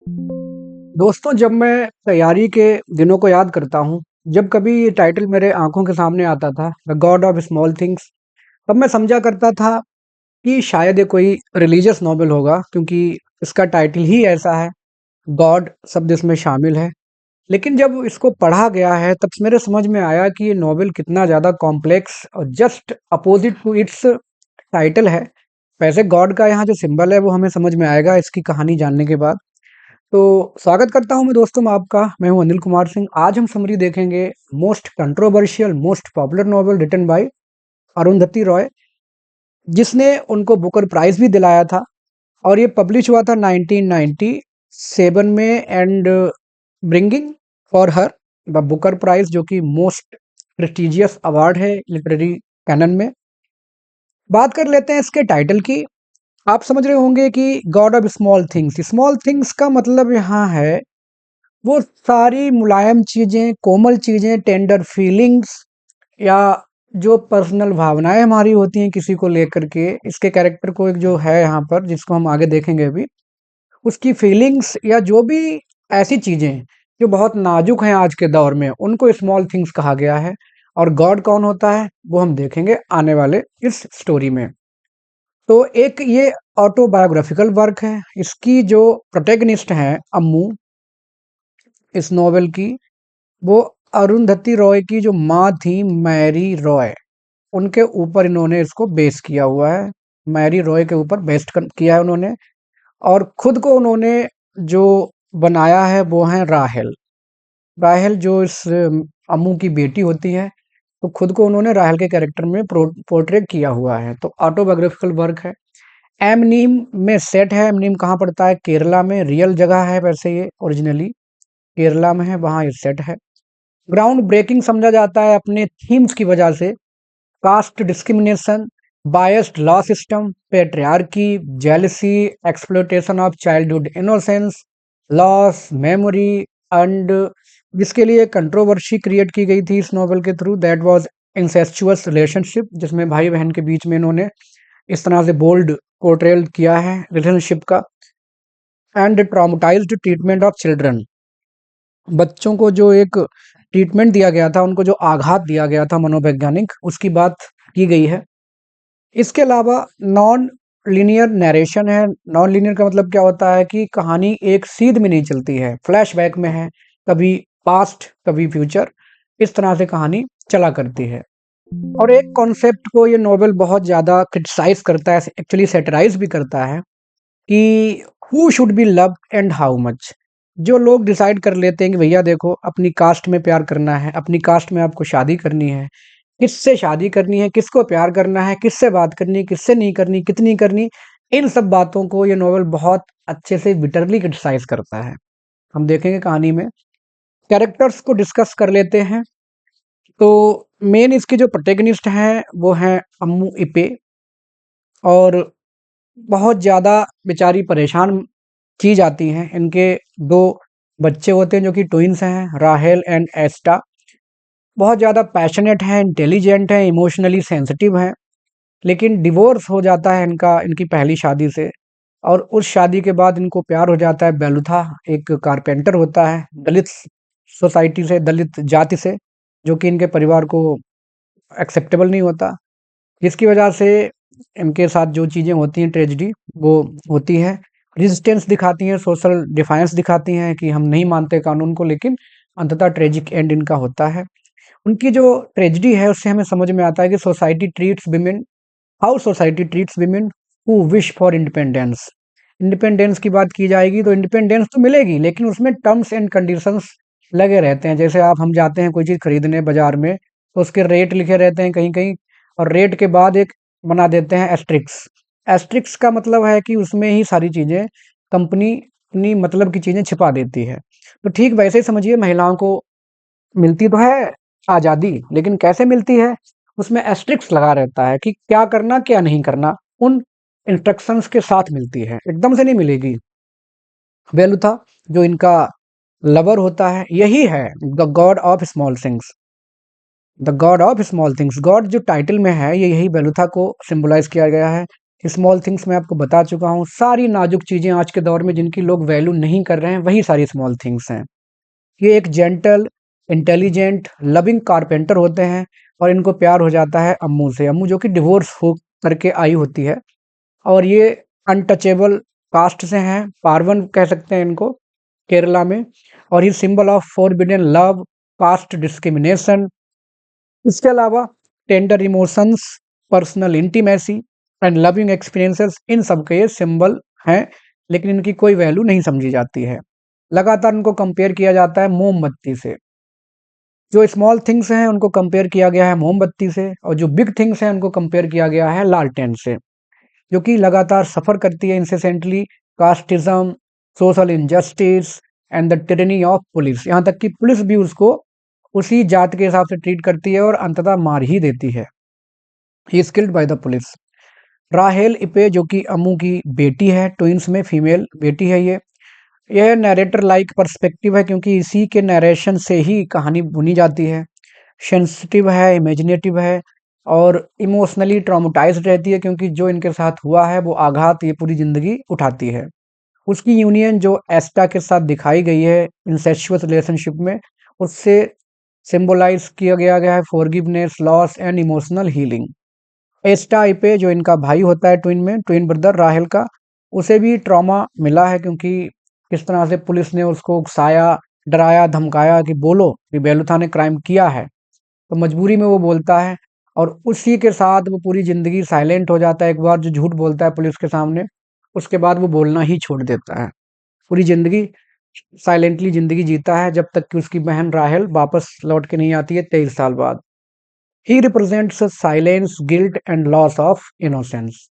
दोस्तों, जब मैं तैयारी के दिनों को याद करता हूँ, जब कभी ये टाइटल मेरे आँखों के सामने आता था, the God of small things, तब मैं समझा करता था कि शायद ये कोई रिलीजियस नॉवेल होगा क्योंकि इसका टाइटल ही ऐसा है, गॉड शब्द इसमें शामिल है। लेकिन जब इसको पढ़ा गया है, तब मेरे समझ में आया कि ये नॉवेल कितना ज़्यादा कॉम्प्लेक्स और just opposite to its title है। वैसे गॉड का यहाँ जो सिंबल है, वो हमें समझ में आएगा इसकी कहानी जानने के बाद। तो स्वागत करता हूं मैं दोस्तों में आपका। मैं हूं अनिल कुमार सिंह। आज हम समरी देखेंगे most controversial most popular novel written by Arundhati Roy, जिसने उनको बुकर प्राइज भी दिलाया था। और ये पब्लिश हुआ था 1997 में and bringing for her the Booker prize, जो कि मोस्ट प्रेस्टिजियस अवार्ड है लिटरेरी कैनन में। बात कर लेते हैं इसके टाइटल की। आप समझ रहे होंगे कि गॉड ऑफ स्मॉल थिंग्स का मतलब यहाँ है वो सारी मुलायम चीज़ें, कोमल चीज़ें, टेंडर फीलिंग्स या जो पर्सनल भावनाएँ हमारी होती हैं किसी को लेकर के, इसके कैरेक्टर को एक जो है यहाँ पर जिसको हम आगे देखेंगे अभी, उसकी फीलिंग्स या जो भी ऐसी चीज़ें जो बहुत नाज़ुक हैं आज के दौर में, उनको स्मॉल थिंग्स कहा गया है। और गॉड कौन होता है, वो हम देखेंगे आने वाले इस स्टोरी में। तो एक ये ऑटोबायोग्राफिकल वर्क है। इसकी जो प्रोटैगनिस्ट हैं अम्मू, इस नॉवेल की, वो अरुंधति रॉय की जो माँ थी मैरी रॉय, उनके ऊपर इन्होंने इसको बेस किया हुआ है। मैरी रॉय के ऊपर बेस्ड किया है उन्होंने। और खुद को उन्होंने जो बनाया है वो है राहेल। राहेल जो इस अम्मू की बेटी होती है, तो खुद को उन्होंने राहेल के कैरेक्टर में पोर्ट्रेट किया हुआ है। तो ऑटोबायोग्राफिकल वर्क है। एमनीम में सेट है। एमनीम कहाँ पड़ता है? केरला में। रियल जगह है वैसे, ये ओरिजिनली केरला में है, वहाँ ये सेट है। ग्राउंड ब्रेकिंग समझा जाता है अपने थीम्स की वजह से। Caste discrimination, biased law system, patriarchy, jealousy, exploitation of childhood innocence, loss memory and जिसके लिए कंट्रोवर्सी क्रिएट की गई थी इस नॉवल के थ्रू, दैट वाज इंसेस्चुअस रिलेशनशिप, जिसमें भाई बहन के बीच में इन्होंने इस तरह से बोल्ड पोर्ट्रेल किया है रिलेशनशिप का। And traumatised treatment of children, बच्चों को जो एक ट्रीटमेंट दिया गया था, उनको जो आघात दिया गया था मनोवैज्ञानिक, उसकी बात की गई है। इसके अलावा नॉन लीनियर नरेशन है। नॉन लीनियर का मतलब क्या होता है कि कहानी एक सीध में नहीं चलती है, फ्लैशबैक में है, कभी पास्ट कभी फ्यूचर, इस तरह से कहानी चला करती है। और एक कॉन्सेप्ट को ये नोवेल बहुत ज़्यादा क्रिटिसाइज करता है, एक्चुअली सेटराइज भी करता है, कि who should be love and how much. जो लोग डिसाइड कर लेते हैं कि भैया देखो, अपनी कास्ट में प्यार करना है, अपनी कास्ट में आपको शादी करनी है, किससे शादी करनी है, किसको प्यार करना है, किससे बात करनी है, किससे नहीं करनी, कितनी करनी, इन सब बातों को ये नॉवल बहुत अच्छे से बिटरली क्रिटिसाइज करता है। हम देखेंगे कहानी में। कैरेक्टर्स को डिस्कस कर लेते हैं। तो मेन इसके जो प्रोटेगनिस्ट हैं वो हैं अम्मू इपे। और बहुत ज़्यादा बेचारी परेशान की जाती हैं। इनके 2 बच्चे होते हैं जो कि ट्विन्स हैं, राहेल एंड एस्टा। बहुत ज़्यादा पैशनेट हैं, इंटेलिजेंट हैं, इमोशनली सेंसिटिव हैं। लेकिन डिवोर्स हो जाता है इनका इनकी पहली शादी से। और उस शादी के बाद इनको प्यार हो जाता है बेलुथा, एक कारपेंटर होता है, दलित सोसाइटी से, दलित जाति से, जो कि इनके परिवार को एक्सेप्टेबल नहीं होता। जिसकी वजह से इनके साथ जो चीज़ें होती हैं, ट्रेजेडी वो होती है। रेजिस्टेंस दिखाती हैं, सोशल डिफायंस दिखाती हैं कि हम नहीं मानते कानून को, लेकिन अंततः ट्रेजिक एंड इनका होता है। उनकी जो ट्रेजेडी है उससे हमें समझ में आता है कि society treats women, how society treats women who wish for independence. Independence की बात की जाएगी तो इंडिपेंडेंस तो मिलेगी, लेकिन उसमें टर्म्स एंड कंडीशंस लगे रहते हैं। जैसे आप हम जाते हैं कोई चीज़ खरीदने बाजार में, तो उसके रेट लिखे रहते हैं कहीं कहीं, और रेट के बाद एक बना देते हैं एस्ट्रिक्स। एस्ट्रिक्स का मतलब है कि उसमें ही सारी चीज़ें कंपनी अपनी मतलब की चीज़ें छिपा देती है। तो ठीक वैसे ही समझिए, महिलाओं को मिलती तो है आज़ादी, लेकिन कैसे मिलती है, उसमें एस्ट्रिक्स लगा रहता है कि क्या करना क्या नहीं करना, उन इंस्ट्रक्शंस के साथ मिलती है, एकदम से नहीं मिलेगी। वेलुथा जो इनका लवर होता है, यही है the God of small things. The God of small things, God जो टाइटल में है, ये यही वेलुथा को सिंबलाइज किया गया है। स्मॉल थिंग्स मैं आपको बता चुका हूँ। सारी नाजुक चीज़ें आज के दौर में जिनकी लोग वैल्यू नहीं कर रहे हैं, वही सारी स्मॉल थिंग्स हैं। ये एक जेंटल, इंटेलिजेंट, लविंग कारपेंटर होते हैं और इनको प्यार हो जाता है अम्मू से। अम्मू जो कि डिवोर्स हो करके आई होती है और ये अनटचेबल कास्ट से हैं, पार्वन कह सकते हैं इनको केरला में। और ये symbol of forbidden love, caste discrimination. इसके अलावा tender emotions, personal intimacy and loving experiences, इन सब के ये सिंबल हैं, लेकिन इनकी कोई वैल्यू नहीं समझी जाती है। लगातार इनको कंपेयर किया जाता है मोमबत्ती से। जो स्मॉल थिंग्स हैं उनको कंपेयर किया गया है मोमबत्ती से, और जो बिग थिंग्स हैं उनको कंपेयर किया गया है लालटेन से, जो कि लगातार सफ़र करती है incessantly casteism, social injustice and the tyranny of police. यहाँ तक कि पुलिस भी उसको उसी जात के हिसाब से ट्रीट करती है और अंततः मार ही देती है। He is killed by the police. राहेल इपे जो कि अम्मू की बेटी है, ट्विंस में फीमेल बेटी है ये। यह नैरेटर लाइक पर्सपेक्टिव है क्योंकि इसी के नरेशन से ही कहानी बुनी जाती है। सेंसिटिव है, इमेजिनेटिव है और इमोशनली ट्रॉमेटाइज्ड रहती है क्योंकि जो इनके साथ हुआ है वो आघात ये पूरी ज़िंदगी उठाती है। उसकी यूनियन जो एस्टा के साथ दिखाई गई है इंसेस्चुअस रिलेशनशिप में, उससे सिंबलाइज़ किया गया है forgiveness, loss and emotional healing. Estha Ipe जो इनका भाई होता है ट्विन में, ट्विन ब्रदर राहेल का, उसे भी ट्रॉमा मिला है क्योंकि किस तरह से पुलिस ने उसको उकसाया, डराया, धमकाया कि बोलो कि बेलुथा ने क्राइम किया है। तो मजबूरी में वो बोलता है और उसी के साथ वो पूरी ज़िंदगी साइलेंट हो जाता है। एक बार जो झूठ बोलता है पुलिस के सामने, उसके बाद वो बोलना ही छोड़ देता है। पूरी ज़िंदगी साइलेंटली ज़िंदगी जीता है जब तक कि उसकी बहन राहेल वापस लौट के नहीं आती है 23 साल बाद। ही represents silence, guilt and loss of innocence.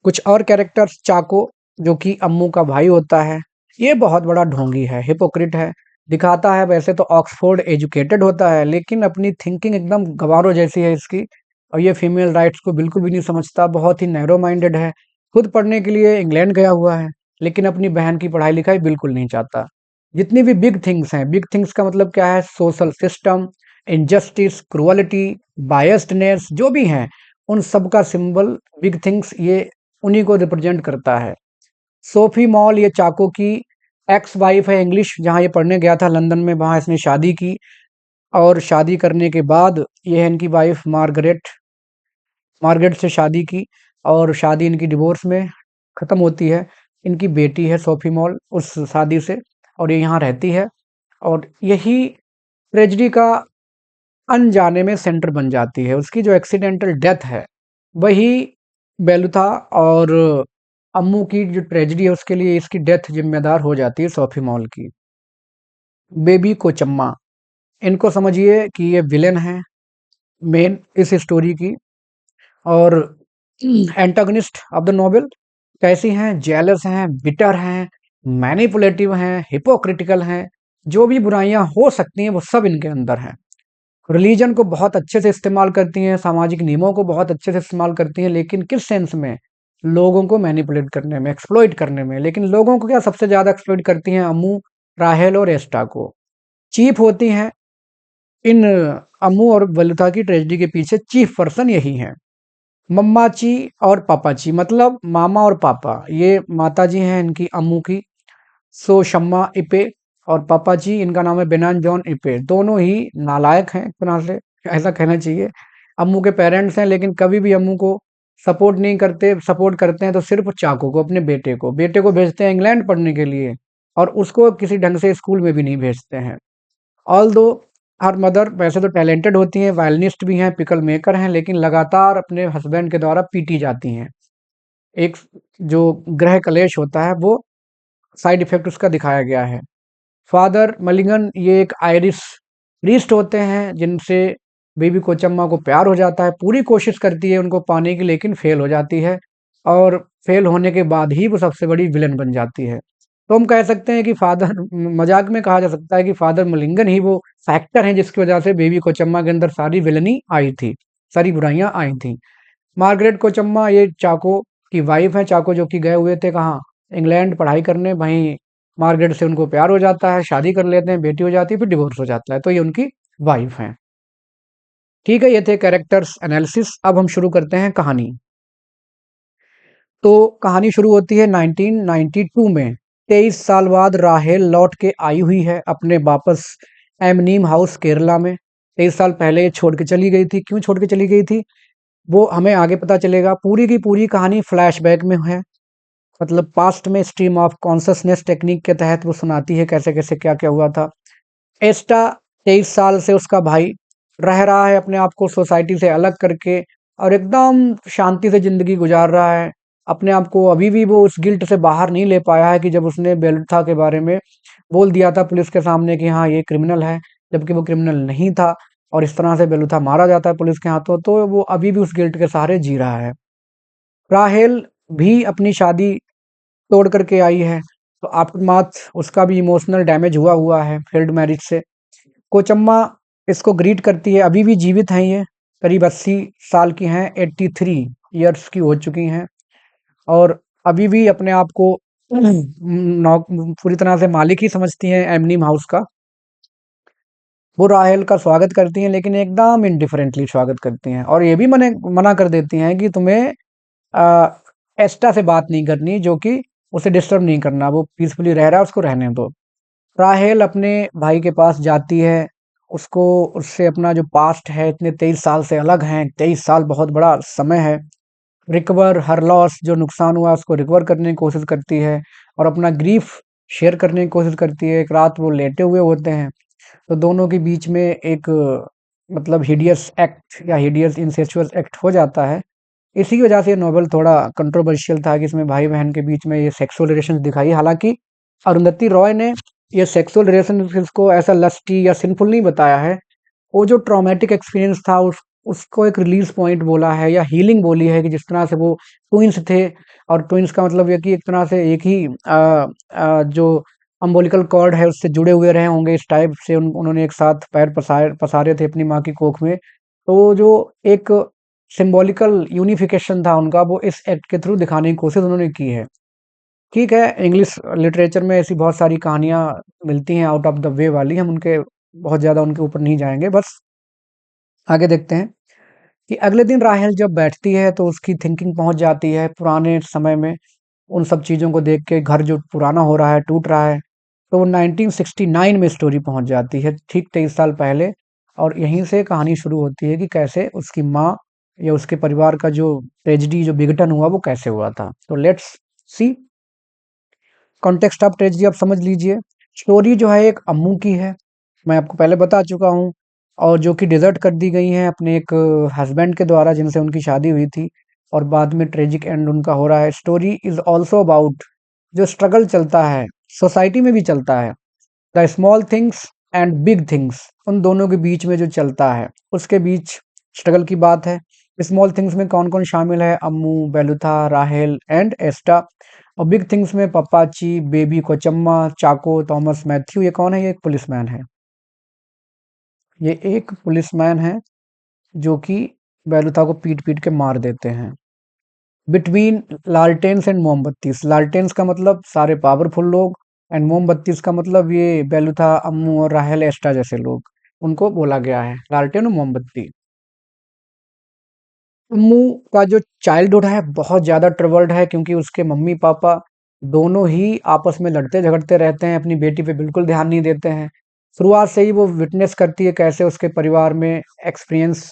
कुछ और कैरेक्टर्स, चाको जो कि अम्मू का भाई होता है, ये बहुत बड़ा ढोंगी है, हिपोक्रिट है। दिखाता है वैसे तो ऑक्सफोर्ड एजुकेटेड होता है, लेकिन अपनी थिंकिंग एकदम गवारों जैसी है इसकी। और ये फीमेल राइट्स को बिल्कुल भी नहीं समझता, बहुत ही नैरो माइंडेड है। खुद पढ़ने के लिए इंग्लैंड गया हुआ है, लेकिन अपनी बहन की पढ़ाई लिखाई बिल्कुल नहीं चाहता। जितनी भी बिग थिंग्स हैं, बिग थिंग्स का मतलब क्या है, सोशल सिस्टम, इनजस्टिस, क्रुअलिटी, बायस्डनेस, जो भी हैं, उन सब का सिंबल बिग थिंग्स ये उन्हीं को रिप्रेजेंट करता है। सोफी मॉल ये चाको की एक्स वाइफ है, इंग्लिश जहाँ ये पढ़ने गया था लंदन में, वहाँ इसने शादी की और शादी करने के बाद ये है इनकी वाइफ मार्गरेट। मार्गरेट से शादी की और शादी इनकी डिवोर्स में ख़त्म होती है। इनकी बेटी है सोफी मॉल उस शादी से, और ये यहाँ रहती है और यही ट्रेजेडी का अनजाने में सेंटर बन जाती है। उसकी जो एक्सीडेंटल डेथ है वही बेलुथा और अम्मू की जो ट्रेजेडी है उसके लिए इसकी डेथ जिम्मेदार हो जाती है सोफी मॉल की। बेबी कोचम्मा, इनको समझिए कि ये विलेन है मेन इस स्टोरी की और एंटागनिस्ट ऑफ द नोवेल। कैसी हैं, जेलस हैं, बिटर हैं, मैनिपुलेटिव हैं, हिपोक्रिटिकल हैं। जो भी बुराइयां हो सकती हैं वो सब इनके अंदर हैं। रिलीजन को बहुत अच्छे से इस्तेमाल करती हैं, सामाजिक नियमों को बहुत अच्छे से इस्तेमाल करती हैं, लेकिन किस सेंस में, लोगों को मैनिपुलेट करने में, एक्सप्लॉइट करने में। लेकिन लोगों को क्या सबसे ज़्यादा एक्सप्लॉइट करती हैं, अम्मू, राहेल और एस्टा को। चीफ होती हैं इन अम्मू और बलुथा की ट्रेजेडी के पीछे चीफ पर्सन यही हैं। मम्माची और पापाची मतलब मामा और पापा, ये माताजी हैं इनकी अम्मू की, सो शम्मा इपे, और पापा जी इनका नाम है बेनान जॉन इपे। दोनों ही नालायक हैं एक तरह से, ऐसा कहना चाहिए। अम्मू के पेरेंट्स हैं लेकिन कभी भी अम्मू को सपोर्ट नहीं करते। सपोर्ट करते हैं तो सिर्फ चाको को, अपने बेटे को भेजते हैं इंग्लैंड पढ़ने के लिए और उसको किसी ढंग से स्कूल में भी नहीं भेजते हैं। ऑल दो हर मदर वैसे तो टैलेंटेड होती हैं, वायलिनिस्ट भी हैं, पिकल मेकर हैं, लेकिन लगातार अपने हस्बैंड के द्वारा पीटी जाती हैं। एक जो ग्रह कलेश होता है वो साइड इफेक्ट उसका दिखाया गया है। फादर मलिंगन ये एक आयरिश प्रीस्ट होते हैं जिनसे बेबी कोचम्मा को प्यार हो जाता है। पूरी कोशिश करती है उनको पाने की, लेकिन फेल हो जाती है और फेल होने के बाद ही वो सबसे बड़ी विलन बन जाती है। तो हम कह सकते हैं कि फादर, मजाक में कहा जा सकता है कि फादर मलिंगन ही वो फैक्टर हैं जिसकी वजह से बेबी कोचम्मा के अंदर सारी विलनी आई थी, सारी बुराइयां आई थी। मार्गरेट कोचम्मा ये चाको की वाइफ है। चाको जो कि गए हुए थे कहाँ, इंग्लैंड पढ़ाई करने, वहीं मार्गरेट से उनको प्यार हो जाता है, शादी कर लेते हैं, बेटी हो जाती है, फिर डिवोर्स हो जाता है, तो ये उनकी वाइफ हैं। ठीक है, ये थे कैरेक्टर्स एनालिसिस। अब हम शुरू करते हैं कहानी। तो कहानी शुरू होती है 1992 में। 23 साल बाद राहेल लौट के आई हुई है अपने वापस एमनीम हाउस केरला में। 23 साल पहले ये छोड़ के चली गई थी। क्यों छोड़ के चली गई थी वो हमें आगे पता चलेगा। पूरी की पूरी कहानी फ्लैशबैक में है, मतलब पास्ट में स्ट्रीम ऑफ कॉन्शसनेस टेक्निक के तहत वो सुनाती है कैसे कैसे क्या क्या हुआ था। एस्टा 23 साल से उसका भाई रह रहा है अपने आप को सोसाइटी से अलग करके, और एकदम शांति से जिंदगी गुजार रहा है अपने आप को। अभी भी वो उस गिल्ट से बाहर नहीं ले पाया है कि जब उसने बेलुथा के बारे में बोल दिया था पुलिस के सामने कि हाँ ये क्रिमिनल है, जबकि वो क्रिमिनल नहीं था, और इस तरह से बेलुथा मारा जाता है पुलिस के हाथों। तो वो अभी भी उस गिल्ट के सहारे जी रहा है। राहेल भी अपनी शादी तोड़ करके आई है, तो आफ्टरमाथ उसका भी इमोशनल डैमेज हुआ हुआ है फेल्ड मैरिज से। कोचम्मा इसको ग्रीट करती है। अभी भी जीवित हैं ये, करीब 80 साल की हैं, 83 ईयर्स की हो चुकी हैं, और अभी भी अपने आप को पूरी तरह से मालिक ही समझती हैं एमनीम हाउस का। वो राहेल का स्वागत करती हैं, लेकिन एकदम इनडिफरेंटली स्वागत करती हैं, और ये भी मना कर देती हैं कि तुम्हें आ, एस्टा से बात नहीं करनी, जो कि उसे डिस्टर्ब नहीं करना, वो पीसफुली रह रहा है, उसको रहने दो। राहेल अपने भाई के पास जाती है। उसको उससे अपना जो पास्ट है, इतने 23 साल से अलग हैं, 23 साल बहुत बड़ा समय है। रिकवर हर लॉस, जो नुकसान हुआ उसको रिकवर करने की कोशिश करती है, और अपना ग्रीफ शेयर करने की कोशिश करती है। एक रात वो लेटे हुए होते हैं, तो दोनों के बीच में एक मतलब हिडियस एक्ट या हिडियस इंसेस्चुअस एक्ट हो जाता है। इसी की वजह से ये नॉवल थोड़ा कंट्रोवर्शियल था कि इसमें भाई बहन के बीच में ये सेक्सुअल रिलेशंस दिखाई। हालांकि अरुंधति रॉय ने ये सेक्सुअल रिलेशनशिप्स को ऐसा लस्टी या सिंफुल नहीं बताया है। वो जो ट्रॉमेटिक एक्सपीरियंस था उसको एक रिलीज पॉइंट बोला है, या हीलिंग बोली है, कि जिस तरह से वो ट्विंस थे। और ट्विंस का मतलब ये कि एक तरह से एक ही जो अम्बोलिकल कॉर्ड है उससे जुड़े हुए रहे होंगे, इस टाइप से उन्होंने एक साथ पैर पसारे थे अपनी माँ की कोख में। तो वो जो एक सिंबॉलिकल यूनिफिकेशन था उनका, वो इस एक्ट के थ्रू दिखाने की कोशिश उन्होंने की है। ठीक है, इंग्लिश लिटरेचर में ऐसी बहुत सारी कहानियाँ मिलती हैं आउट ऑफ द वे वाली, हम उनके बहुत ज़्यादा उनके ऊपर नहीं जाएँगे। बस आगे देखते हैं कि अगले दिन राहेल जब बैठती है तो उसकी थिंकिंग पहुँच जाती है पुराने समय में। उन सब चीज़ों को देख के, घर जो पुराना हो रहा है, टूट रहा है, तो वो 1969 में स्टोरी पहुँच जाती है, ठीक 23 साल पहले। और यहीं से कहानी शुरू होती है कि कैसे उसकी माँ या उसके परिवार का जो ट्रेजेडी, जो विघटन हुआ, वो कैसे हुआ था। तो let's see context of tragedy. आप समझ लीजिए, स्टोरी जो है एक अम्मू की है, मैं आपको पहले बता चुका हूँ, और जो कि डिजर्ट कर दी गई हैं अपने एक हस्बैंड के द्वारा जिनसे उनकी शादी हुई थी, और बाद में ट्रेजिक एंड उनका हो रहा है। स्टोरी इज ऑल्सो अबाउट जो स्ट्रगल चलता है, सोसाइटी में भी चलता है, the small things and big things, उन दोनों के बीच में जो चलता है उसके बीच स्ट्रगल की बात है। स्मॉल थिंग्स में कौन कौन शामिल है? अम्मू, बेलुथा, राहेल एंड एस्टा। और बिग थिंग्स में पप्पाची, बेबी कोचम्मा, चाको, थॉमस मैथ्यू। ये कौन है? ये एक पुलिसमैन है। ये एक पुलिसमैन है जो कि बेलुथा को पीट पीट के मार देते हैं। Between लालटेन्स and मोमबत्तीस। लालटेन्स का मतलब सारे पावरफुल लोग, एंड मोमबत्तीस का मतलब ये बेलुथा, अम्मू और राहेल एस्टा जैसे लोग, उनको बोला गया है लालटेन और मोमबत्ती। अम्मू का जो चाइल्डहुड है बहुत ज़्यादा ट्रबल्ड है, क्योंकि उसके मम्मी पापा दोनों ही आपस में लड़ते झगड़ते रहते हैं, अपनी बेटी पे बिल्कुल ध्यान नहीं देते हैं। शुरुआत से ही वो विटनेस करती है कैसे उसके परिवार में एक्सपीरियंस,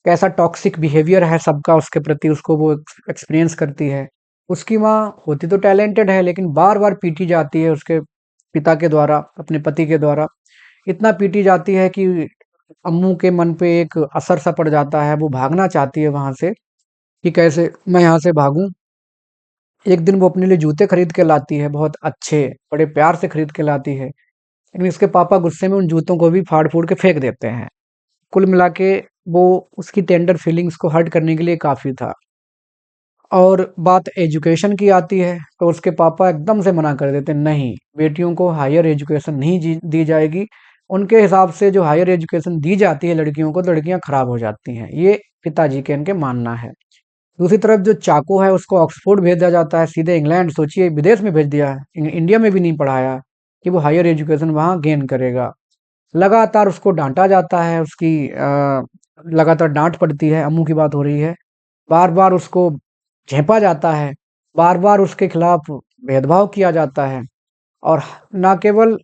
कैसा टॉक्सिक बिहेवियर है सबका उसके प्रति, उसको वो एक्सपीरियंस करती है। उसकी माँ होती तो टैलेंटेड है, लेकिन बार बार पीटी जाती है उसके पिता के द्वारा, अपने पति के द्वारा। इतना पीटी जाती है कि अम्मू के मन पे एक असर सा पड़ जाता है। वो भागना चाहती है वहां से कि कैसे मैं यहाँ से भागूं। एक दिन वो अपने लिए जूते खरीद के लाती है, बहुत अच्छे, बड़े प्यार से खरीद के लाती है, लेकिन इसके पापा गुस्से में उन जूतों को भी फाड़ फूड़ के फेंक देते हैं। कुल मिला के वो उसकी टेंडर फीलिंग्स को हर्ट करने के लिए काफ़ी था। और बात एजुकेशन की आती है, तो उसके पापा एकदम से मना कर देते हैं, नहीं, बेटियों को हायर एजुकेशन नहीं दी जाएगी। उनके हिसाब से जो हायर एजुकेशन दी जाती है लड़कियों को, तो लड़कियां खराब हो जाती हैं, ये पिताजी के इनके मानना है। दूसरी तरफ जो चाको है उसको ऑक्सफोर्ड भेजा जाता है, सीधे इंग्लैंड, सोचिए विदेश में भेज दिया है, इंडिया में भी नहीं पढ़ाया कि वो हायर एजुकेशन वहाँ गेन करेगा। लगातार उसको डांटा जाता है, उसकी लगातार डांट पड़ती है। अम्मू की बात हो रही है। बार बार उसको झेपा जाता है, बार-बार उसके खिलाफ भेदभाव किया जाता है और ना केवल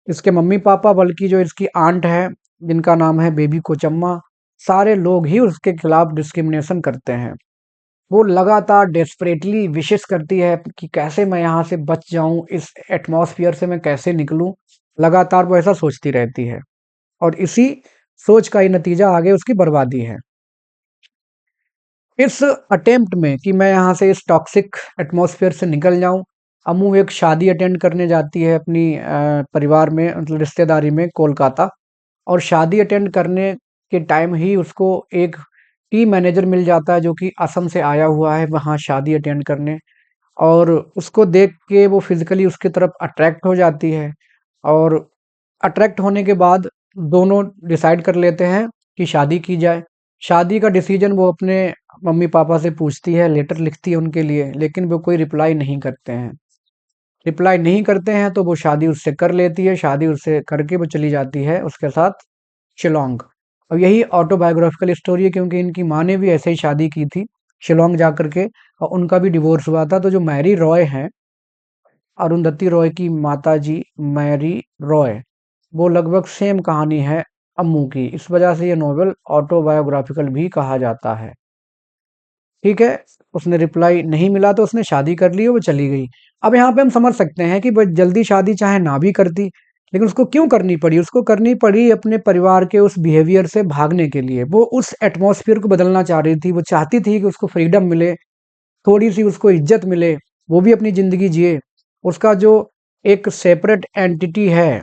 इसके मम्मी-पापा बल्कि जो इसकी आंट है, जिनका नाम है बेबी कोचम्मा, सारे लोग ही उसके खिलाफ डिस्क्रिमिनेशन करते हैं। वो लगातार डेस्परेटली विशेस करती है कि कैसे मैं यहाँ से बच जाऊँ, इस एटमॉस्फियर से मैं कैसे निकलूँ? लगातार वो ऐसा सोचती रहती है और इसी सोच का ही नतीजा आगे उसकी बर्बादी है। इस अटेम्प्ट में कि मैं यहाँ से इस टॉक्सिक एटमॉस्फेयर से निकल जाऊँ, अम्मू एक शादी अटेंड करने जाती है अपनी परिवार में मतलब रिश्तेदारी में कोलकाता और शादी अटेंड करने के टाइम ही उसको एक टीम मैनेजर मिल जाता है जो कि असम से आया हुआ है वहाँ शादी अटेंड करने और उसको देख के वो फिज़िकली उसकी तरफ अट्रैक्ट हो जाती है और अट्रैक्ट होने के बाद दोनों डिसाइड कर लेते हैं कि शादी की जाए। शादी का डिसीजन वो अपने मम्मी-पापा से पूछती है, लेटर लिखती है उनके लिए, लेकिन वो कोई रिप्लाई नहीं करते हैं। रिप्लाई नहीं करते हैं तो वो शादी उससे कर लेती है, शादी उससे करके वो चली जाती है उसके साथ शिलांग। और यही ऑटोबायोग्राफिकल स्टोरी है क्योंकि इनकी माँ ने भी ऐसे ही शादी की थी, शिलांग जा कर के और उनका भी डिवोर्स हुआ था। तो जो मैरी रॉय हैं, अरुंधति रॉय की माताजी मैरी रॉय, वो लगभग सेम कहानी है अम्मू की। इस वजह से ये नॉवेल ऑटोबायोग्राफिकल भी कहा जाता है। ठीक है, उसने रिप्लाई नहीं मिला तो उसने शादी कर ली और वो चली गई। अब यहाँ पे हम समझ सकते हैं कि वो जल्दी शादी चाहे ना भी करती, लेकिन उसको क्यों करनी पड़ी? उसको करनी पड़ी अपने परिवार के उस बिहेवियर से भागने के लिए। वो उस एटमॉस्फेयर को बदलना चाह रही थी, वो चाहती थी कि उसको फ्रीडम मिले, थोड़ी-सी उसको इज़्ज़त मिले, वो भी अपनी ज़िंदगी जिए। उसका जो एक सेपरेट एंटिटी है,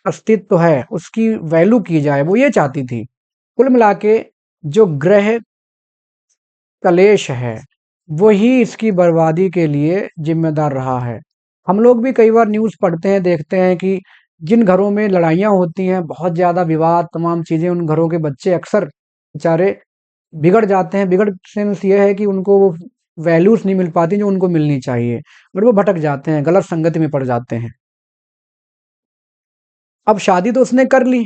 अस्तित्व है, उसकी वैल्यू की जाए, वो ये चाहती थी। कुल मिला के जो ग्रह कलेश है, वही इसकी बर्बादी के लिए ज़िम्मेदार रहा है। हम लोग भी कई बार न्यूज़ पढ़ते हैं, देखते हैं कि जिन घरों में लड़ाइयाँ होती हैं, बहुत ज़्यादा विवाद, तमाम चीज़ें, उन घरों के बच्चे अक्सर बेचारे बिगड़ जाते हैं। बिगड़ सेंस ये है कि उनको वो वैल्यूज़ नहीं मिल पाती जो उनको मिलनी चाहिए और वो भटक जाते हैं, गलत संगति में पड़ जाते हैं। अब शादी तो उसने कर ली,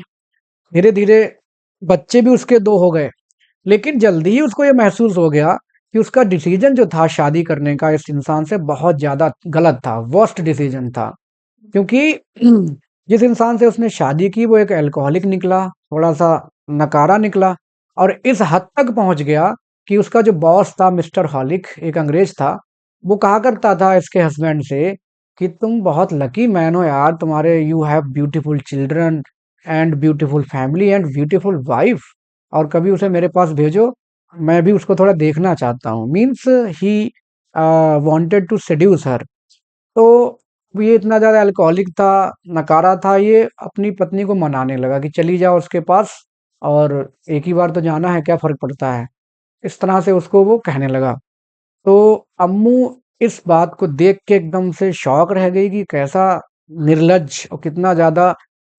धीरे-धीरे बच्चे भी उसके 2 हो गए। लेकिन जल्दी ही उसको ये महसूस हो गया कि उसका डिसीजन जो था शादी करने का इस इंसान से बहुत ज़्यादा गलत था, वर्स्ट डिसीजन था। क्योंकि जिस इंसान से उसने शादी की वो एक अल्कोहलिक निकला, थोड़ा-सा नकारा निकला और इस हद तक पहुँच गया कि उसका जो बॉस था मिस्टर हॉलिक, एक अंग्रेज़ था, वो कहा करता था इसके हस्बैंड से कि तुम बहुत लकी मैन हो यार, तुम्हारे you have beautiful children and beautiful family and beautiful wife और कभी उसे मेरे पास भेजो, मैं भी उसको थोड़ा देखना चाहता हूँ। Means he wanted to seduce her. तो ये इतना ज़्यादा अल्कोहलिक था, नकारा था, ये अपनी पत्नी को मनाने लगा कि चली जाओ उसके पास और एक ही बार तो जाना है, क्या फ़र्क पड़ता है? इस तरह से उसको वो कहने लगा। तो अम्मू इस बात को देख के एकदम से शॉक रह गई कि कैसा निर्लज्ज और कितना ज़्यादा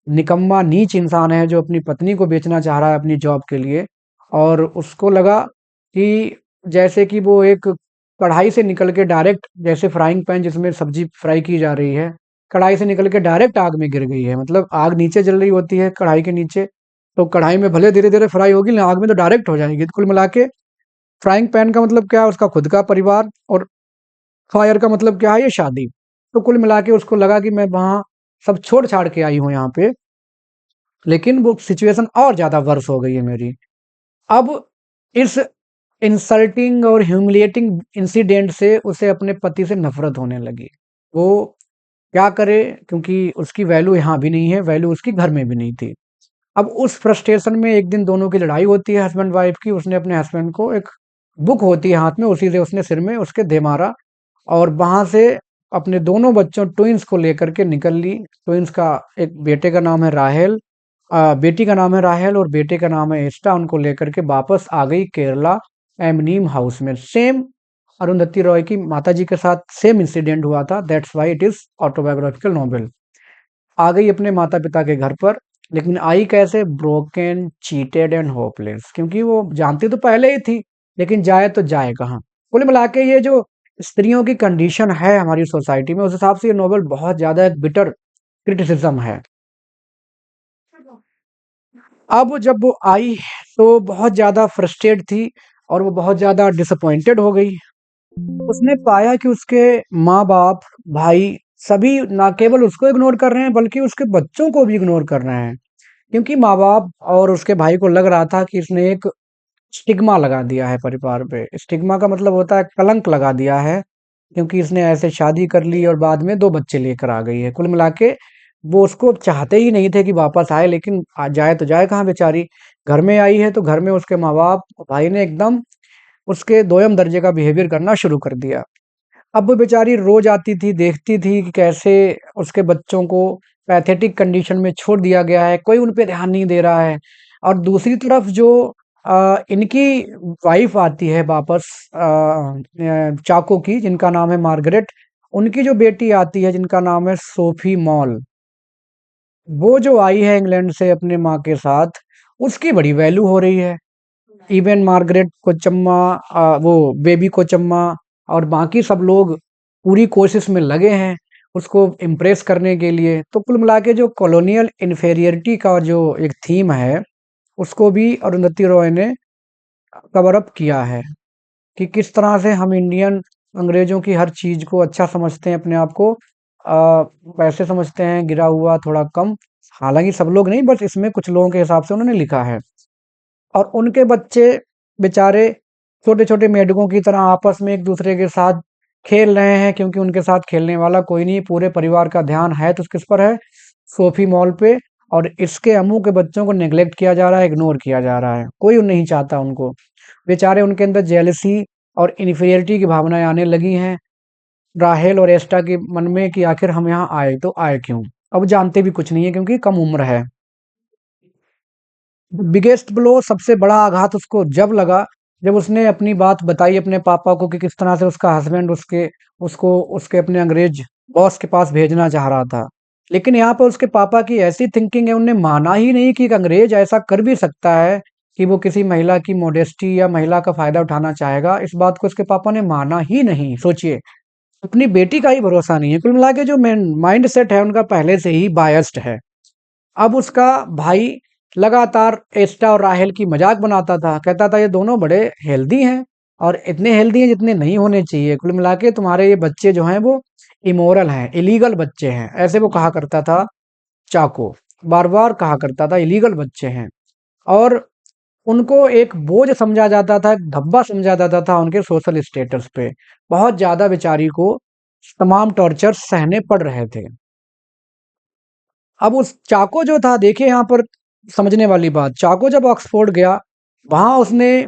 निकम्मा नीच इंसान है जो अपनी पत्नी को बेचना चाह रहा है अपनी जॉब के लिए। और उसको लगा कि जैसे कि वो एक कढ़ाई से निकल के डायरेक्ट जैसे फ्राइंग पैन जिसमें सब्जी फ्राई की जा रही है, कढ़ाई से निकल के डायरेक्ट आग में गिर गई है। मतलब आग नीचे जल रही होती है कढ़ाई के नीचे, तो कढ़ाई में भले धीरे-धीरे फ्राई होगी लेकिन आग में तो डायरेक्ट हो जाएगी। तो कुल मिला के फ्राइंग पैन का मतलब क्या है? उसका खुद का परिवार और फायर का मतलब क्या है? ये शादी। तो कुल मिला के उसको लगा कि मैं वहाँ सब छोड़-छाड़ के आई हूँ यहाँ पे, लेकिन वो सिचुएशन और ज़्यादा वर्स हो गई है मेरी। अब इस इंसल्टिंग और ह्यूमिलिएटिंग इंसिडेंट से उसे अपने पति से नफ़रत होने लगी। वो क्या करे क्योंकि उसकी वैल्यू यहाँ भी नहीं है, वैल्यू उसकी घर में भी नहीं थी। अब उस फ्रस्ट्रेशन में एक दिन दोनों की लड़ाई होती है हस्बैंड वाइफ की, उसने अपने हस्बैंड को एक बुक होती है हाथ में, उसी से उसने सिर में उसके दे मारा और वहाँ से अपने दोनों बच्चों ट्विन्स को लेकर के निकल ली। ट्विन्स का एक बेटे का नाम है राहेल, बेटी का नाम है राहेल और बेटे का नाम है एस्टा। उनको लेकर के वापस आ गई केरला एमनीम हाउस में। सेम अरुंधति रॉय की माताजी के साथ सेम इंसिडेंट हुआ था, that's why it is autobiographical novel. आ गई अपने माता-पिता के घर पर, लेकिन आई कैसे? ब्रोकन, चीटेड एंड होपलेस, क्योंकि वो जानती तो पहले ही थी, लेकिन जाए तो जाए कहाँ? कुल मिला के ये जो स्त्रियों की कंडीशन है हमारी सोसाइटी में, उस हिसाब से ये नॉवेल बहुत ज़्यादा एक बिटर क्रिटिसिज़्म है। अब जब वो आई, तो बहुत ज़्यादा फ्रस्ट्रेट थी और वो बहुत ज़्यादा डिसअपॉइंटेड हो गई। उसने पाया कि उसके माँ-बाप, भाई सभी ना केवल उसको इग्नोर कर रहे हैं बल्कि उसके बच्चों को भी इग्नोर कर रहे हैं। क्योंकि माँ-बाप और उसके भाई को लग रहा था कि इसने एक स्टिग्मा लगा दिया है परिवार पे। स्टिग्मा का मतलब होता है कलंक लगा दिया है, क्योंकि इसने ऐसे शादी कर ली और बाद में 2 बच्चे लेकर आ गई है। कुल मिला के वो उसको चाहते ही नहीं थे कि वापस आए, लेकिन जाए तो जाए कहाँ बेचारी। घर में आई है तो घर में उसके माँ-बाप, भाई ने एकदम उसके दोयम दर्जे का बिहेवियर करना शुरू कर दिया। अब वो बेचारी रोज आती थी, देखती थी कि कैसे उसके बच्चों को पैथेटिक कंडीशन में छोड़ दिया गया है, कोई उन पे ध्यान नहीं दे रहा है। और दूसरी तरफ जो इनकी वाइफ आती है वापस, चाको की, जिनका नाम है मार्गरेट, उनकी जो बेटी आती है जिनका नाम है सोफी मॉल, वो जो आई है इंग्लैंड से अपने माँ के साथ, उसकी बड़ी वैल्यू हो रही है। इवन मार्गरेट को चम्मा, वो बेबी को चम्मा और बाकी सब लोग पूरी कोशिश में लगे हैं उसको इम्प्रेस करने के लिए। तो कुल मिला के जो कॉलोनियल इन्फेरियरिटी का जो एक थीम है, उसको भी अरुंधति रॉय ने कवर अप किया है कि किस तरह से हम इंडियन अंग्रेजों की हर चीज को अच्छा समझते हैं, अपने आप को पैसे समझते हैं, गिरा हुआ थोड़ा कम। हालांकि सब लोग नहीं, बस इसमें कुछ लोगों के हिसाब से उन्होंने लिखा है। और उनके बच्चे बेचारे छोटे-छोटे मेंढकों की तरह आपस में एक-दूसरे के साथ खेल रहे हैं, क्योंकि उनके साथ खेलने वाला कोई नहीं, पूरे परिवार का ध्यान है तो किस पर है? सोफी मॉल पे। और इसके अम्मू के बच्चों को नेग्लेक्ट किया जा रहा है, इग्नोर किया जा रहा है, कोई नहीं चाहता उनको। बेचारे उनके अंदर जेलसी और इन्फीरियरिटी की भावनाएँ आने लगी हैं, राहेल और एस्टा के मन में कि आखिर हम यहाँ आए तो आए क्यों? अब जानते भी कुछ नहीं है क्योंकि कम उम्र है। बिगेस्ट ब्लो, सबसे बड़ा आघात उसको जब लगा, जब उसने अपनी बात बताई अपने पापा को कि किस तरह से उसका हस्बैंड उसको उसके अपने अंग्रेज बॉस के पास भेजना चाह रहा था। लेकिन यहाँ पर उसके पापा की ऐसी थिंकिंग है, उन्हें माना ही नहीं कि एक अंग्रेज ऐसा कर भी सकता है कि वो किसी महिला की मॉडेस्टी या महिला का फायदा उठाना चाहेगा। इस बात को उसके पापा ने माना ही नहीं। सोचिए, अपनी बेटी का ही भरोसा नहीं है। कुल मिला के जो माइंड सेट है उनका पहले से ही बायस्ड है। अब उसका भाई लगातार एस्टा और राहेल की मजाक बनाता था, कहता था ये दोनों बड़े हेल्दी हैं और इतने हेल्दी हैं जितने नहीं होने चाहिए। कुल मिला के तुम्हारे ये बच्चे जो हैं वो इमोरल हैं, इलीगल बच्चे हैं, ऐसे वो कहा करता था चाको। बार बार कहा करता था इलीगल बच्चे हैं। और उनको एक बोझ समझा जाता था, एक धब्बा समझा जाता था उनके सोशल स्टेटस पे। बहुत ज्यादा बेचारी को तमाम टॉर्चर सहने पड़ रहे थे। अब उस चाको जो था, देखिए यहाँ पर समझने वाली बात, चाको जब ऑक्सफोर्ड गया, वहां उसने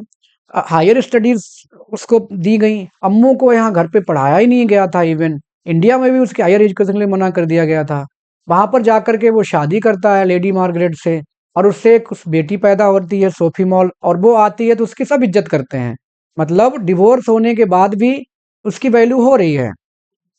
हायर स्टडीज उसको दी गई। अम्मू को यहाँ घर पे पढ़ाया ही नहीं गया था। इवन इंडिया में भी उसकी हायर एजुकेशन के लिए मना कर दिया गया था। वहां पर जाकर के वो शादी करता है लेडी मार्गरेट से, और उससे एक उस बेटी पैदा होती है सोफी मॉल, और वो आती है तो उसकी सब इज्जत करते हैं। मतलब डिवोर्स होने के बाद भी उसकी वैल्यू हो रही है।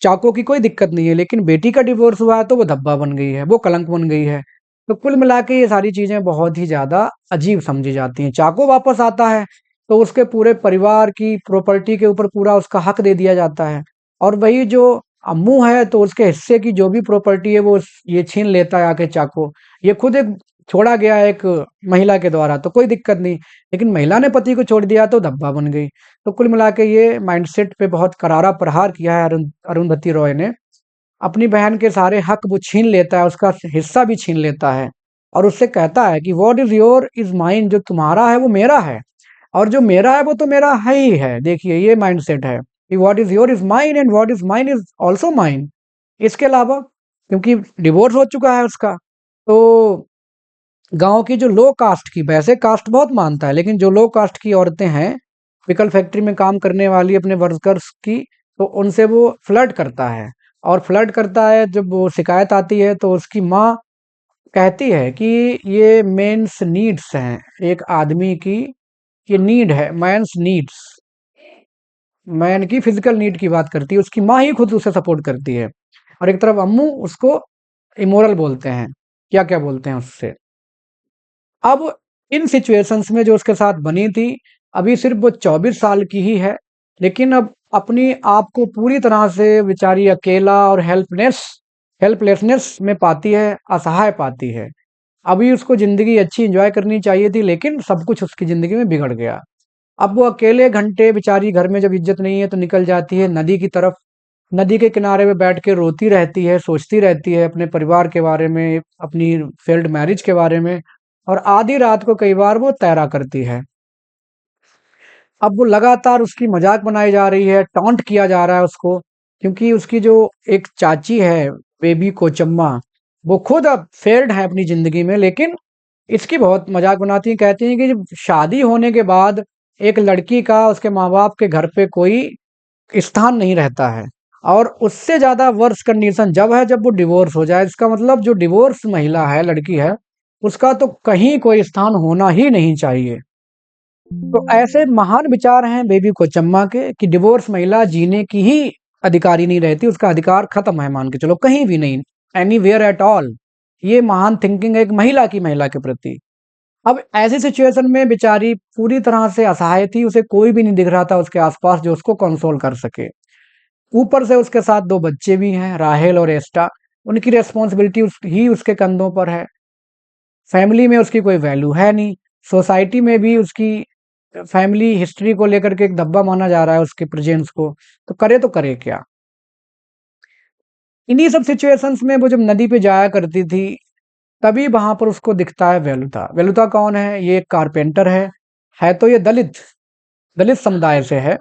चाको की कोई दिक्कत नहीं है, लेकिन बेटी का डिवोर्स हुआ है तो वो धब्बा बन गई है, वो कलंक बन गई है। तो कुल मिला के ये सारी चीजें बहुत ही ज्यादा अजीब समझी जाती हैं। चाको वापस आता है तो उसके पूरे परिवार की प्रॉपर्टी के ऊपर पूरा उसका हक दे दिया जाता है। और वही जो अम्मू है तो उसके हिस्से की जो भी प्रॉपर्टी है वो ये छीन लेता है आके चाको। ये खुद एक छोड़ा गया है एक महिला के द्वारा तो कोई दिक्कत नहीं, लेकिन महिला ने पति को छोड़ दिया तो धब्बा बन गई। तो कुल मिला के ये माइंडसेट पे बहुत करारा प्रहार किया है अरुंधति रॉय ने। अपनी बहन के सारे हक वो छीन लेता है, उसका हिस्सा भी छीन लेता है, और उससे कहता है कि what is your is mine, जो तुम्हारा है वो मेरा है, और जो मेरा है वो तो मेरा है ही है। देखिए ये माइंडसेट है कि what is your is mine and what is mine is also mine. इसके अलावा क्योंकि डिवोर्स हो चुका है उसका, तो गांव की जो लो कास्ट की, वैसे कास्ट बहुत मानता है, लेकिन जो लो कास्ट की औरतें हैं, पिकल फैक्ट्री में काम करने वाली अपने वर्कर्स की, तो उनसे वो फ्लर्ट करता है। और फ्लर्ट करता है, जब वो शिकायत आती है तो उसकी माँ कहती है कि ये मेंस नीड्स हैं, एक आदमी की ये नीड है, मैंस नीड्स, मैन की फिजिकल नीड की बात करती है। उसकी माँ ही खुद उसे सपोर्ट करती है। और एक तरफ अम्मू उसको इमोरल बोलते हैं, क्या क्या बोलते हैं उससे। अब इन सिचुएशंस में जो उसके साथ बनी थी, अभी सिर्फ वो 24 साल की ही है, लेकिन अब अपनी आप को पूरी तरह से बेचारी अकेला और हेल्पलेसनेस में पाती है, असहाय पाती है। अभी उसको जिंदगी अच्छी एंजॉय करनी चाहिए थी, लेकिन सब कुछ उसकी जिंदगी में बिगड़ गया। अब वो अकेले घंटे बेचारी घर में जब इज्जत नहीं है तो निकल जाती है नदी की तरफ। नदी के किनारे पे बैठ के रोती रहती है, सोचती रहती है अपने परिवार के बारे में, अपनी फेल्ड मैरिज के बारे में, और आधी रात को कई बार वो तैरा करती है। अब वो लगातार उसकी मजाक बनाई जा रही है, टॉन्ट किया जा रहा है उसको, क्योंकि उसकी जो एक चाची है, बेबी कोचम्मा, वो खुद अब फेल्ड है अपनी जिंदगी में, लेकिन इसकी बहुत मजाक बनाती हैं। कहती हैं कि जब शादी होने के बाद एक लड़की का उसके माँ बाप के घर पे कोई स्थान नहीं रहता है, और उससे ज्यादा वर्ष कंडीशन जब है जब वो डिवोर्स हो जाए। इसका मतलब जो डिवोर्स महिला है, लड़की है, उसका तो कहीं कोई स्थान होना ही नहीं चाहिए। तो ऐसे महान विचार हैं बेबी कोचम्मा के कि डिवोर्स महिला जीने की ही अधिकारी नहीं रहती, उसका अधिकार खत्म है, मान के चलो कहीं भी नहीं, एनीवेयर एट ऑल। ये महान थिंकिंग है एक महिला के प्रति। अब ऐसी सिचुएशन में बेचारी पूरी तरह से असहाय थी, उसे कोई भी नहीं दिख रहा था उसके आसपास जो उसको कंसोल कर सके। ऊपर से उसके साथ दो बच्चे भी हैं, राहेल और एस्टा। उनकी रेस्पॉन्सिबिलिटी ही उसके कंधों पर है। फैमिली में उसकी कोई वैल्यू है नहीं। सोसाइटी में भी उसकी फैमिली हिस्ट्री को लेकर के एक धब्बा माना जा रहा है उसके प्रेजेंस को। तो करे क्या? इन्हीं सब सिचुएशंस में वो जब नदी पे जाया करती थी, तभी वहां पर उसको दिखता है वेलुता। वेलुता कौन है? ये एक कारपेंटर है तो ये दलित दलित समुदाय से है,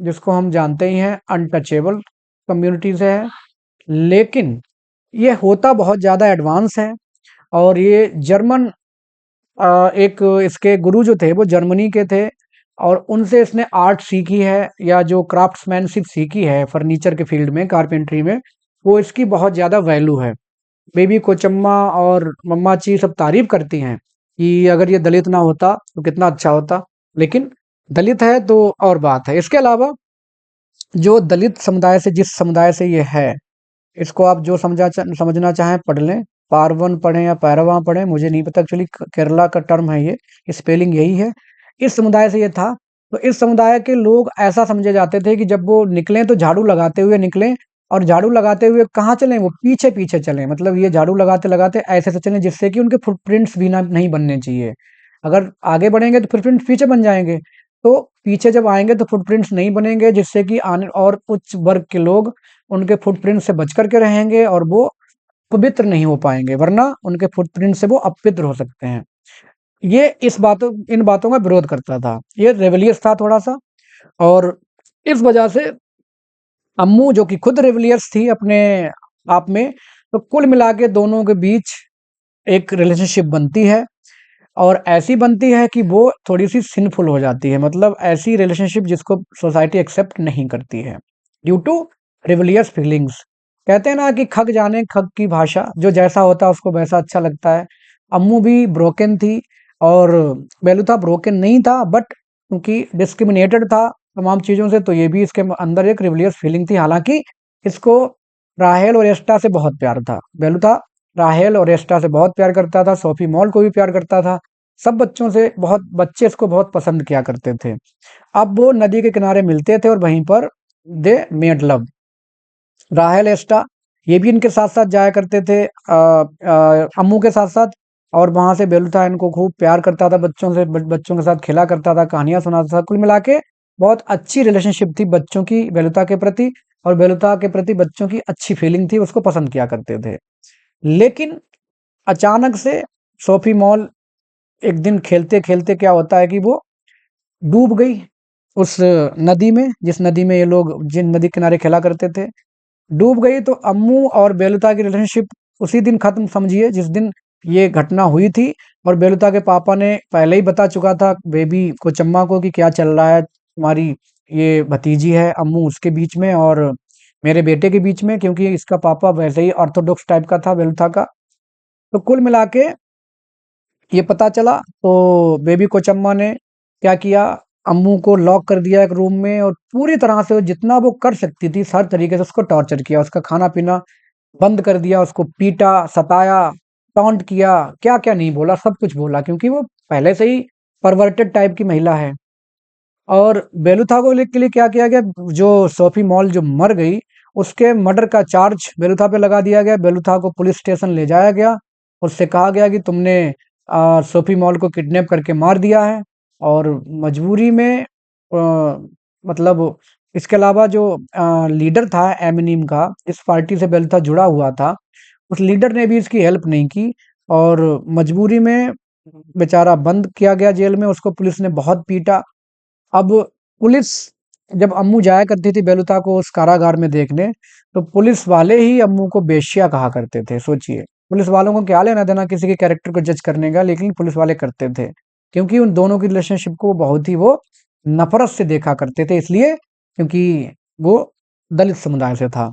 जिसको हम जानते ही हैं अनटचेबल कम्युनिटी से है। लेकिन ये होता बहुत ज्यादा एडवांस है, और ये जर्मन एक इसके गुरु जो थे वो जर्मनी के थे, और उनसे इसने आर्ट सीखी है, या जो क्राफ्ट्समैनशिप सीखी है फर्नीचर के फील्ड में, कारपेंट्री में, वो इसकी बहुत ज्यादा वैल्यू है। बेबी कोचम्मा और मम्माची सब तारीफ करती हैं कि अगर ये दलित ना होता तो कितना अच्छा होता, लेकिन दलित है तो और बात है। इसके अलावा जो दलित समुदाय से, जिस समुदाय से ये है, इसको आप जो समझना चाहें पढ़ लें। पारवन पढ़ें या पैरवा पढ़ें, मुझे नहीं पता, एक्चुअली केरला का टर्म है ये, स्पेलिंग यही है। इस समुदाय से ये था। तो इस समुदाय के लोग ऐसा समझे जाते थे कि जब वो निकलें तो झाड़ू लगाते हुए निकलें, और झाड़ू लगाते हुए कहाँ चलें? वो पीछे पीछे चलें, मतलब ये झाड़ू लगाते लगाते ऐसे से चलें जिससे कि उनके फुटप्रिंट्स भी ना नहीं बनने चाहिए। अगर आगे बढ़ेंगे तो फुटप्रिंट्स पीछे बन जाएंगे, तो पीछे जब आएंगे तो फुटप्रिंट्स नहीं बनेंगे, जिससे कि आने और उच्च वर्ग के लोग उनके फुटप्रिंट से बच करके रहेंगे, और वो पवित्र नहीं हो पाएंगे, वरना उनके फुटप्रिंट से वो अपवित्र हो सकते हैं। ये इन बातों का विरोध करता था, ये रेवलियस था थोड़ा सा। और इस वजह से अम्मू, जो कि खुद रेवलियस थी अपने आप में, तो कुल मिला के दोनों के बीच एक रिलेशनशिप बनती है, और ऐसी बनती है कि वो थोड़ी सी सिंफुल हो जाती है, मतलब ऐसी रिलेशनशिप जिसको सोसाइटी एक्सेप्ट नहीं करती है, ड्यू टू रिवलियस फीलिंग्स। कहते हैं ना कि खग जाने खग की भाषा, जो जैसा होता है उसको वैसा अच्छा लगता है। अम्मू भी ब्रोकन थी, और बेलूथा ब्रोकन नहीं था, बट क्योंकि डिस्क्रिमिनेटेड था तमाम चीजों से, तो ये भी इसके अंदर एक रिवलियस फीलिंग थी। हालांकि इसको राहेल और एस्टा से बहुत प्यार था। बेलूथा राहेल और एस्टा से बहुत प्यार करता था, सोफी मॉल को भी प्यार करता था। सब बच्चों से बहुत, बच्चे इसको बहुत पसंद किया करते थे। अब वो नदी के किनारे मिलते थे और वहीं पर दे मेड लव। राहेल एस्टा ये भी इनके साथ साथ जाया करते थे, अम्मू के साथ साथ, और वहां से बेलूथा इनको खूब प्यार करता था, बच्चों से बच्चों के साथ खेला करता था, कहानियां सुनाता था। कुल मिला के बहुत अच्छी रिलेशनशिप थी बच्चों की बेलूथा के प्रति, और बेलूथा के प्रति बच्चों की अच्छी फीलिंग थी, उसको पसंद किया करते थे। लेकिन अचानक से सोफी मॉल एक दिन खेलते खेलते क्या होता है कि वो डूब गई उस नदी में, जिस नदी में ये लोग जिन नदी किनारे खेला करते थे, डूब गई। तो अम्मू और बेलुता की रिलेशनशिप उसी दिन खत्म, समझिए जिस दिन ये घटना हुई थी। और बेलुता के पापा ने पहले ही बता चुका था बेबी कोचम्मा को कि क्या चल रहा है, तुम्हारी ये भतीजी है अम्मू, उसके बीच में और मेरे बेटे के बीच में, क्योंकि इसका पापा वैसे ही ऑर्थोडॉक्स टाइप का था बेलुता का। तो कुल मिला के ये पता चला, तो बेबी कोचम्मा ने क्या किया, अम्मू को लॉक कर दिया एक रूम में, और पूरी तरह से जितना वो कर सकती थी हर तरीके से उसको टॉर्चर किया, उसका खाना पीना बंद कर दिया, उसको पीटा, सताया, टॉन्ट किया, क्या क्या नहीं बोला, सब कुछ बोला, क्योंकि वो पहले से ही परवर्टेड टाइप की महिला है। और बेलुथा को के लिए क्या किया गया, जो सोफी मॉल जो मर गई, उसके मर्डर का चार्ज बेलुथा पे लगा दिया गया। बेलुथा को पुलिस स्टेशन ले जाया गया, उससे कहा गया कि तुमने सोफी मॉल को किडनैप करके मार दिया है। और मजबूरी में मतलब इसके अलावा जो लीडर था एमिनेम का, इस पार्टी से बेलथा जुड़ा हुआ था, उस लीडर ने भी इसकी हेल्प नहीं की और मजबूरी में बेचारा बंद किया गया जेल में। उसको पुलिस ने बहुत पीटा। अब पुलिस जब अम्मू जाया करती थी बेलुता को उस कारागार में देखने, तो पुलिस वाले ही अम्मू को बेश्या कहा करते थे। सोचिए, पुलिस वालों को क्या लेना देना किसी के कैरेक्टर को जज करने का, लेकिन पुलिस वाले करते थे क्योंकि उन दोनों की रिलेशनशिप को बहुत ही वो नफरत से देखा करते थे, इसलिए क्योंकि वो दलित समुदाय से था।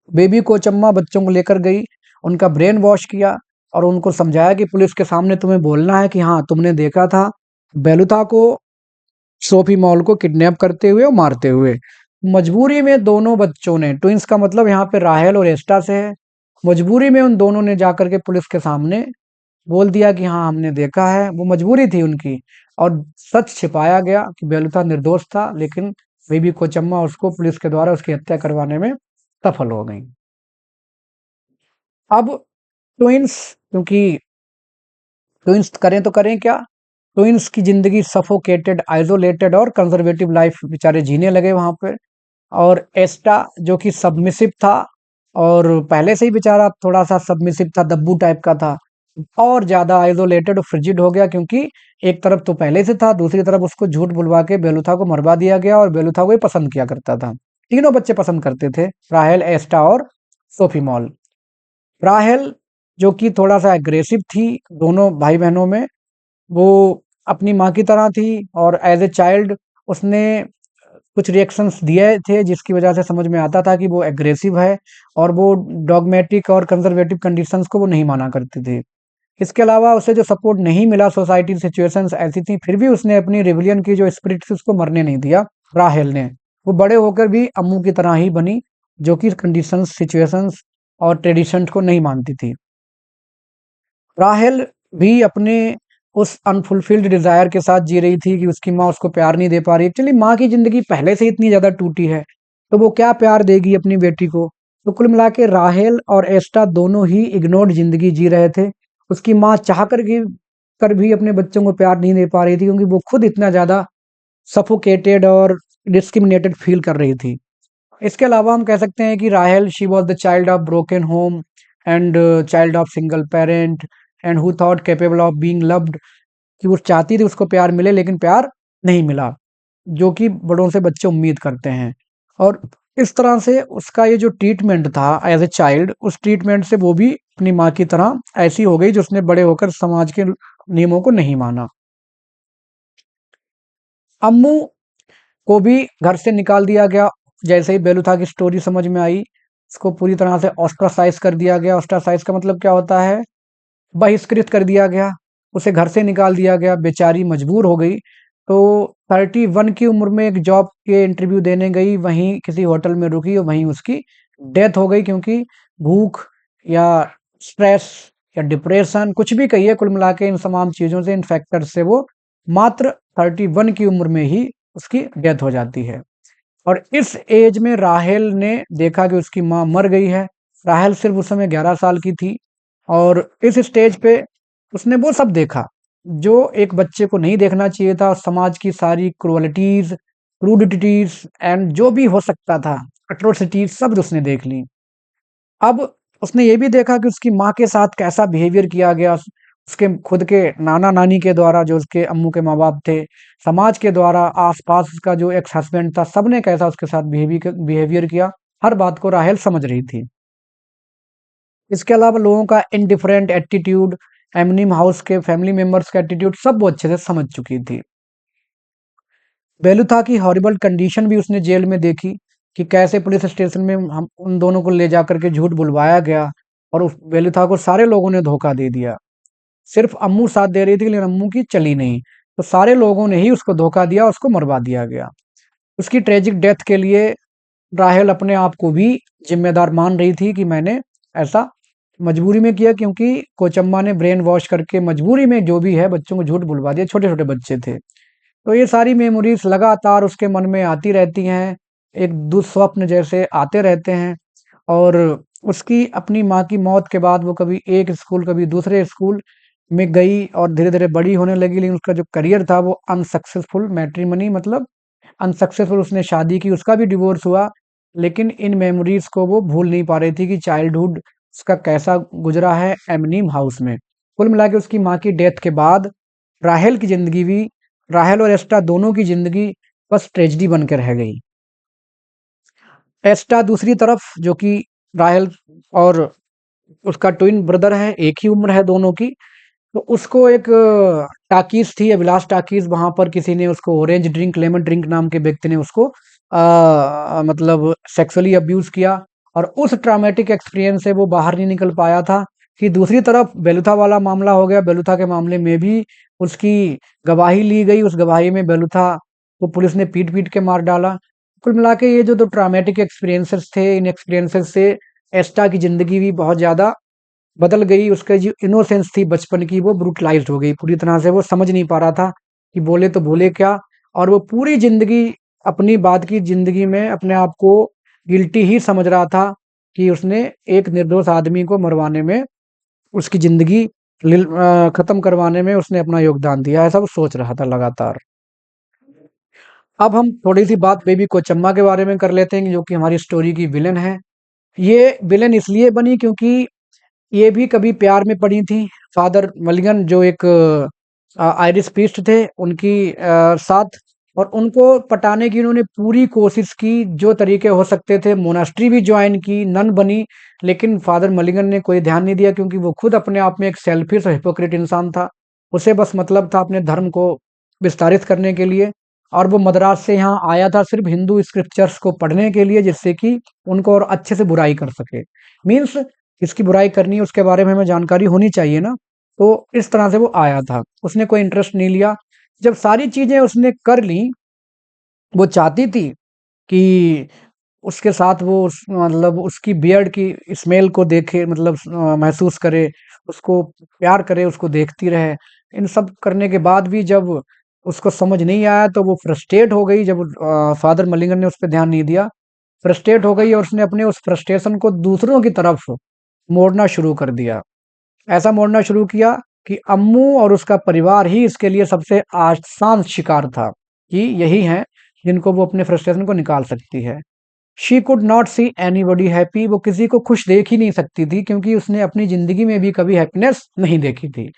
बेबी कोचम्मा बच्चों को लेकर गई, उनका ब्रेन वॉश किया और उनको समझाया कि पुलिस के सामने तुम्हें बोलना है कि हाँ तुमने देखा था बेलुता को सोफी मॉल को किडनैप करते हुए और मारते हुए। मजबूरी में दोनों बच्चों ने, ट्विंस का मतलब यहाँ पे राहेल और एस्टा से है, मजबूरी में उन दोनों ने जाकर के पुलिस के सामने बोल दिया कि हाँ हमने देखा है। वो मजबूरी थी उनकी और सच छिपाया गया कि बेलुता निर्दोष था, लेकिन बेबी कोचम्मा उसको पुलिस के द्वारा उसकी हत्या करवाने में सफल हो गई। अब ट्विंस, क्योंकि ट्विंस करें तो करें क्या, ट्विंस की जिंदगी सफोकेटेड, आइसोलेटेड और कंजर्वेटिव लाइफ बेचारे जीने लगे वहां पे। और एस्टा जो कि सबमिसिव था और पहले से ही बेचारा थोड़ा सा सबमिसिव था, दब्बू टाइप का था, और ज्यादा आइसोलेटेड और फ्रिजिड हो गया क्योंकि एक तरफ तो पहले से था, दूसरी तरफ उसको झूठ बुलवा के बेलुथा को मरवा दिया गया और बेलुथा को ही पसंद किया करता था। तीनों बच्चे पसंद करते थे, राहेल, एस्टा और सोफी मॉल। राहेल जो कि थोड़ा सा एग्रेसिव थी दोनों भाई बहनों में, वो अपनी माँ की तरह थी और एज ए चाइल्ड उसने कुछ रिएक्शंस दिए थे जिसकी वजह से समझ में आता था कि वो एग्रेसिव है और वो डॉगमेटिक और कंजर्वेटिव कंडीशंस को वो नहीं माना करती थी। इसके अलावा उसे जो सपोर्ट नहीं मिला, सोसाइटी सिचुएशंस ऐसी थी, फिर भी उसने अपनी रिबेलियन की जो स्पिरिट थी उसको मरने नहीं दिया राहेल ने। वो बड़े होकर भी अम्मू की तरह ही बनी, जो कि कंडीशंस, सिचुएशंस और ट्रेडिशंस को नहीं मानती थी। राहेल भी अपने उस अनफुलफिल्ड डिजायर के साथ जी रही थी कि उसकी माँ उसको प्यार नहीं दे पा रही। एक्चुअली माँ की जिंदगी पहले से इतनी ज्यादा टूटी है, तो वो क्या प्यार देगी अपनी बेटी को। तो कुल मिला के राहेल और एस्टा दोनों ही इग्नोर्ड जिंदगी जी रहे थे। उसकी माँ चाह कर भी अपने बच्चों को प्यार नहीं दे पा रही थी क्योंकि वो खुद इतना ज्यादा सफोकेटेड और डिस्क्रिमिनेटेड फील कर रही थी। इसके अलावा हम कह सकते हैं कि राहेल, she was the child of broken home and child of single parent and who thought capable of being loved, कि वो चाहती थी उसको प्यार मिले लेकिन प्यार नहीं मिला, जो कि बड़ों से बच्चे उम्मीद करते हैं। और इस तरह से उसका ये जो ट्रीटमेंट था एज ए चाइल्ड, उस ट्रीटमेंट से वो भी अपनी माँ की तरह ऐसी हो गई, जो उसने बड़े होकर समाज के नियमों को नहीं माना। अम्मू को भी घर से निकाल दिया गया जैसे ही बेलुथा की स्टोरी समझ में आई। उसको पूरी तरह से ऑस्ट्रासाइज कर दिया गया। ऑस्ट्रासाइज का मतलब क्या होता है, बहिष्कृत कर दिया गया, उसे घर से निकाल दिया गया। बेचारी मजबूर हो गई, तो 31 की उम्र में एक जॉब के इंटरव्यू देने गई, वहीं किसी होटल में रुकी और वहीं उसकी डेथ हो गई, क्योंकि भूख या स्ट्रेस या डिप्रेशन, कुछ भी कहिए, कुल मिला के इन तमाम चीजों से, इन फैक्टर से वो मात्र 31 की उम्र में ही उसकी डेथ हो जाती है। और इस एज में राहेल ने देखा कि उसकी माँ मर गई है। राहेल सिर्फ उस समय 11 साल की थी और इस स्टेज पे उसने वो सब देखा जो एक बच्चे को नहीं देखना चाहिए था। समाज की सारी क्रुअलिटीज, क्रूडिटीज एंड जो भी हो सकता था, अट्रोसिटीज, सब उसने देख ली। अब उसने ये भी देखा कि उसकी माँ के साथ कैसा बिहेवियर किया गया, उसके खुद के नाना नानी के द्वारा, जो उसके अम्मू के माँ बाप थे, समाज के द्वारा, आसपास उसका जो एक्स हस्बैंड था, सबने कैसा उसके साथ बिहेवियर किया। हर बात को राहेल समझ रही थी। इसके अलावा लोगों का इनडिफरेंट एटीट्यूड, एमनिम हाउस के फैमिली मेंबर्स का एटीट्यूड, सब वो अच्छे से समझ चुकी थी। बेलुथा की हॉरिबल कंडीशन भी उसने जेल में देखी कि कैसे पुलिस स्टेशन में हम उन दोनों को ले जाकर के झूठ बुलवाया गया और उस बेलुथा को सारे लोगों ने धोखा दे दिया। सिर्फ अम्मू साथ दे रही थी लेकिन अम्मू की चली नहीं, तो सारे लोगों ने ही उसको धोखा दिया, उसको मरवा दिया गया। उसकी ट्रेजिक डेथ के लिए राहेल अपने आप को भी जिम्मेदार मान रही थी कि मैंने ऐसा मजबूरी में किया, क्योंकि कोचम्मा ने ब्रेन वॉश करके मजबूरी में जो भी है बच्चों को झूठ बुलवा दिया। छोटे छोटे बच्चे थे, तो ये सारी मेमोरीज लगातार उसके मन में आती रहती हैं, एक दुस्वप्न जैसे आते रहते हैं। और उसकी अपनी माँ की मौत के बाद वो कभी एक स्कूल कभी दूसरे स्कूल, में गई और धीरे-धीरे बड़ी होने लगी, लेकिन उसका जो करियर था वो अनसक्सेसफुल मैट्रिमनी मतलब अनसक्सेसफुल, उसने शादी की, उसका भी डिवोर्स हुआ, लेकिन इन मेमोरीज़ को वो भूल नहीं पा रही थी कि चाइल्डहुड उसका कैसा गुज़रा है एमनीम हाउस में। कुल मिला के उसकी माँ की डेथ के बाद राहेल की ज़िंदगी भी, राहेल और एस्टा दोनों की ज़िंदगी बस ट्रेजेडी बन के रह गई। एस्टा दूसरी तरफ, जो कि राहेल और उसका ट्विन ब्रदर है, एक ही उम्र है दोनों की, तो उसको एक टाकीज़ थी, अभिलाष टाकीज़, वहाँ पर किसी ने उसको ऑरेंज ड्रिंक, लेमन ड्रिंक नाम के व्यक्ति ने उसको मतलब सेक्सुअली अब्यूज़ किया, और उस ट्रॉमेटिक एक्सपीरियंस से वो बाहर नहीं निकल पाया था। कि दूसरी तरफ बेलूथा वाला मामला हो गया, बेलूथा के मामले में भी उसकी गवाही ली गई, उस गवाही में बेलूथा को पुलिस ने पीट-पीट के मार डाला। कुल मिला के ये जो 2 ट्रॉमेटिक एक्सपीरियंसेस थे, इन एक्सपीरियंसेस से एस्टा की ज़िंदगी भी बहुत ज़्यादा बदल गई, उसका जो इनोसेंस थी बचपन की वो ब्रूटलाइज़्ड हो गई पूरी तरह से, वो समझ नहीं पा रहा था कि बोले तो बोले क्या? और वो पूरी ज़िंदगी अपनी बाद की ज़िंदगी में अपने आप को गिल्टी ही समझ रहा था कि उसने एक निर्दोष आदमी को मरवाने में, उसकी ज़िंदगी ख़त्म करवाने में उसने अपना योगदान दिया, ऐसा वो सोच रहा था लगातार। अब हम थोड़ी-सी बात बेबी कोचम्मा के बारे में कर लेते हैं, जो कि हमारी स्टोरी की विलेन है। ये विलेन इसलिए बनी क्योंकि ये भी कभी प्यार में पड़ी थी। फादर मलिगन जो एक आयरिश प्रीस्ट थे उनकी साथ, और उनको पटाने की इन्होंने पूरी कोशिश की, जो तरीके हो सकते थे, मोनास्ट्री भी ज्वाइन की, नन बनी, लेकिन फादर मलिगन ने कोई ध्यान नहीं दिया, क्योंकि वो खुद अपने आप में एक सेल्फिश और हिपोक्रेट इंसान था। उसे बस मतलब था अपने धर्म को विस्तारित करने के लिए, और वो मद्रास से यहाँ आया था सिर्फ हिंदू स्क्रिप्चर्स को पढ़ने के लिए, जिससे कि उनको और अच्छे से बुराई कर सके। मीन्स किसकी बुराई करनी है उसके बारे में हमें जानकारी होनी चाहिए ना। तो इस तरह से वो आया था, उसने कोई इंटरेस्ट नहीं लिया। जब सारी चीजें उसने कर ली, वो चाहती थी कि उसके साथ वो मतलब उसकी बियर्ड की स्मेल को देखे, मतलब महसूस करे, उसको प्यार करे, उसको देखती रहे। इन सब करने के बाद भी जब उसको समझ नहीं आया तो वो फ्रस्ट्रेट हो गई, जब फादर मलिंगन ने उस पर ध्यान नहीं दिया, फ्रस्ट्रेट हो गई और उसने अपने उस फ्रस्ट्रेशन को दूसरों की तरफ मोड़ना शुरू कर दिया। ऐसा मोड़ना शुरू किया कि अम्मू और उसका परिवार ही इसके लिए सबसे आसान शिकार था, कि यही हैं जिनको वो अपने फ्रस्ट्रेशन को निकाल सकती है। She could not see anybody happy, वो किसी को खुश देख ही नहीं सकती थी, क्योंकि उसने अपनी ज़िंदगी में भी कभी हैप्पीनेस नहीं देखी थी।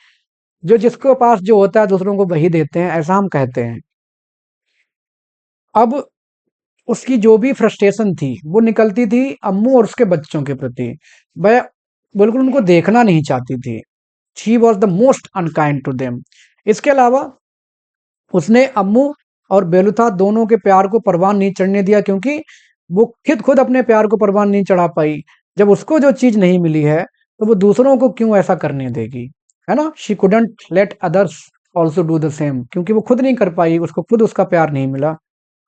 जो जिसके पास जो होता है दूसरों को वही देते हैं, ऐसा हम कहते हैं। अब उसकी जो भी फ्रस्ट्रेशन थी, वो निकलती थी अम्मू और उसके बच्चों के प्रति। वह बिल्कुल उनको देखना नहीं चाहती थी। She was the most unkind to them. इसके अलावा उसने अम्मू और बेलुथा दोनों के प्यार को परवान नहीं चढ़ने दिया, क्योंकि वो खुद खुद अपने प्यार को परवान नहीं चढ़ा पाई। जब उसको जो चीज नहीं मिली है तो वो दूसरों को क्यों ऐसा करने देगी, है ना? She couldn't let others also do the same, क्योंकि वो खुद नहीं कर पाई, उसको खुद उसका प्यार नहीं मिला।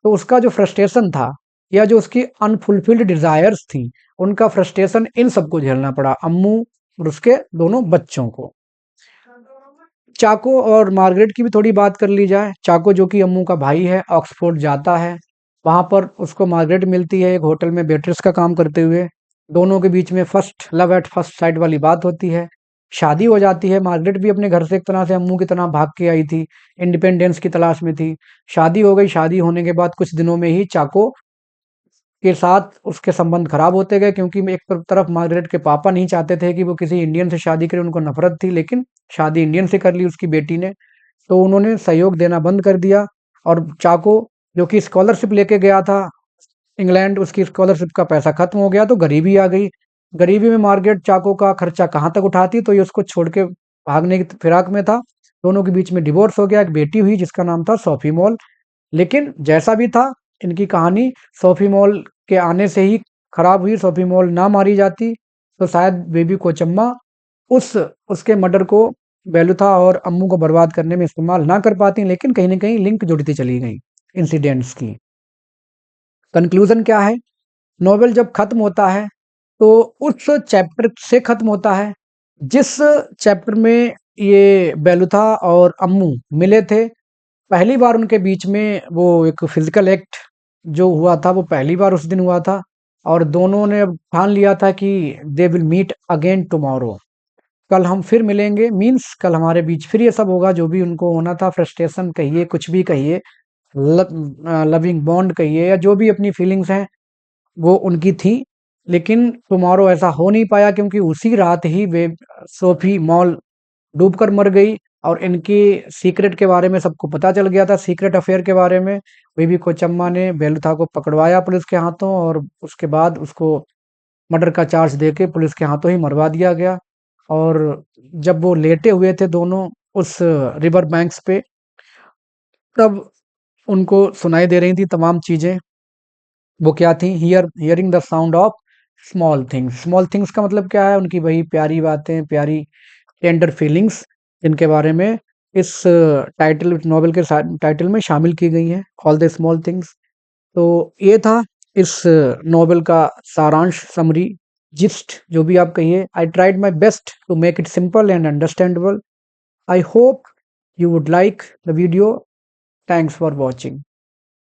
तो उसका जो फ्रस्ट्रेशन था, या जो उसकी अनफुलफिल्ड डिजायर्स थी, उनका फ्रस्ट्रेशन इन सबको झेलना पड़ा, अम्मू और उसके दोनों बच्चों को। चाको और मार्गरेट की भी थोड़ी बात कर ली जाए। चाको जो कि अम्मू का भाई है, ऑक्सफोर्ड जाता है, वहां पर उसको मार्गरेट मिलती है एक होटल में वेट्रेस का काम करते हुए। दोनों के बीच में first love at first sight वाली बात होती है, शादी हो जाती है। मार्गरेट भी अपने घर से एक तरह से अम्मू की तरह भाग के आई थी, इंडिपेंडेंस की तलाश में थी। शादी हो गई, शादी होने के बाद कुछ दिनों में ही चाको के साथ उसके संबंध खराब होते गए, क्योंकि एक तरफ मार्गरेट के पापा नहीं चाहते थे कि वो किसी इंडियन से शादी करे, उनको नफरत थी, लेकिन शादी इंडियन से कर ली उसकी बेटी ने, तो उन्होंने सहयोग देना बंद कर दिया। और चाको जो कि स्कॉलरशिप लेके गया था इंग्लैंड, उसकी स्कॉलरशिप का पैसा खत्म हो गया, तो गरीबी आ गई। गरीबी में मार्गरेट चाको का खर्चा कहाँ तक उठाती, तो ये उसको छोड़ के भागने की फिराक में था। दोनों के बीच में डिवोर्स हो गया, एक बेटी हुई जिसका नाम था सोफी मॉल। लेकिन जैसा भी था, इनकी कहानी सोफी मॉल के आने से ही खराब हुई। सोफी मॉल ना मारी जाती तो शायद बेबी कोचम्मा उस उसके मर्डर को बेलुथा और अम्मू को बर्बाद करने में इस्तेमाल ना कर पाती, लेकिन कहीं ना कहीं लिंक जुड़ती चली गई इंसिडेंट्स की। कंक्लूजन क्या है? नोवेल जब खत्म होता है तो उस चैप्टर से खत्म होता है जिस चैप्टर में ये बेलुथा और अम्मू मिले थे। पहली बार उनके बीच में वो एक फिजिकल एक्ट जो हुआ था, वो पहली बार उस दिन हुआ था, और दोनों ने ठान लिया था कि they will meet again tomorrow. कल हम फिर मिलेंगे, मीन्स कल हमारे बीच फिर ये सब होगा जो भी उनको होना था, फ्रस्ट्रेशन कहिए, कुछ भी कहिए, लविंग बॉन्ड कहिए, या जो भी अपनी फीलिंग्स हैं वो उनकी थी। लेकिन टुमारो ऐसा हो नहीं पाया, क्योंकि उसी रात ही वे सोफी मॉल डूबकर मर गई, और इनकी सीक्रेट के बारे में सबको पता चल गया था, सीक्रेट अफेयर के बारे में। बेबी कोचम्मा ने बेलुथा को पकड़वाया पुलिस के हाथों, और उसके बाद उसको मर्डर का चार्ज देके पुलिस के हाथों ही मरवा दिया गया। और जब वो लेटे हुए थे दोनों उस रिवर बैंक्स पे, तब उनको सुनाई दे रही थी तमाम चीजें। वो क्या थी? Hearing the sound of small things. Small things का मतलब क्या है? उनकी वही प्यारी बातें, प्यारी टेंडर फीलिंग्स, जिनके बारे में इस टाइटल नॉवेल के टाइटल में शामिल की गई हैं, ऑल द स्मॉल थिंग्स। तो ये था इस नॉवेल का सारांश, समरी, जिस्ट, जो भी आप कहिए। I tried my best to make it simple and understandable. I hope you would like the video. Thanks for watching.